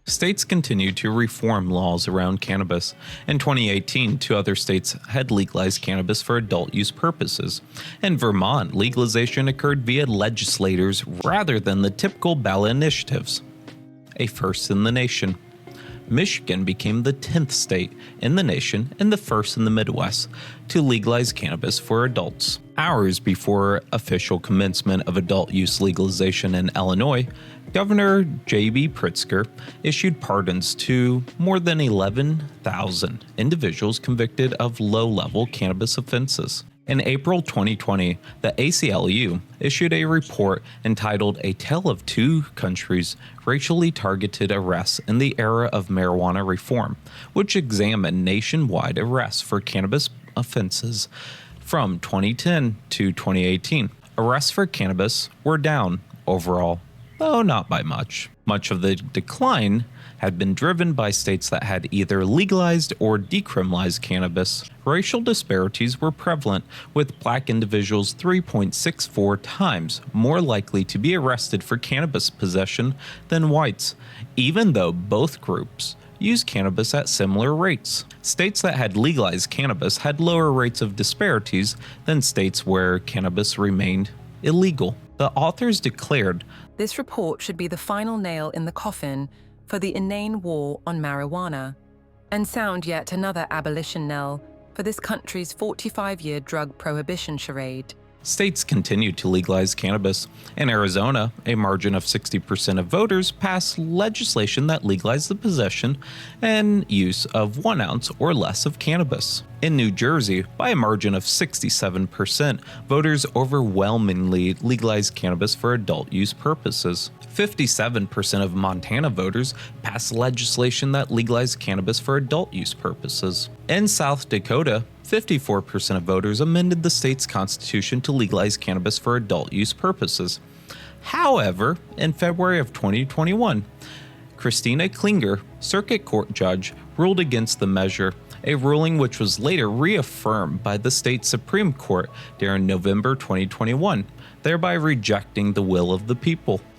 States continue to reform laws around cannabis. In 2018, 2 other states had legalized cannabis for adult use purposes. In Vermont, legalization occurred via legislators rather than the typical ballot initiatives. A first in the nation. Michigan became the 10th state in the nation and the first in the Midwest to legalize cannabis for adults. Hours before official commencement of adult use legalization in Illinois, Governor J.B. Pritzker issued pardons to more than 11,000 individuals convicted of low-level cannabis offenses. In April 2020, the ACLU issued a report entitled A Tale of Two Countries, Racially Targeted Arrests in the Era of Marijuana Reform, which examined nationwide arrests for cannabis offenses from 2010 to 2018. Arrests for cannabis were down overall, though not by much. Much of the decline had been driven by states that had either legalized or decriminalized cannabis. Racial disparities were prevalent, with black individuals 3.64 times more likely to be arrested for cannabis possession than whites, even though both groups use cannabis at similar rates. States that had legalized cannabis had lower rates of disparities than states where cannabis remained illegal. The authors declared, "This report should be the final nail in the coffin for the inane war on marijuana, and sound yet another abolition knell for this country's 45-year drug prohibition charade." States continued to legalize cannabis. In Arizona, a margin of 60% of voters passed legislation that legalized the possession and use of 1 ounce or less of cannabis. In New Jersey, by a margin of 67%, voters overwhelmingly legalized cannabis for adult use purposes. 57% of Montana voters passed legislation that legalized cannabis for adult use purposes. In South Dakota, 54% of voters amended the state's constitution to legalize cannabis for adult use purposes. However, in February of 2021, Christina Klinger, circuit court judge, ruled against the measure, a ruling which was later reaffirmed by the state Supreme Court during November 2021, thereby rejecting the will of the people.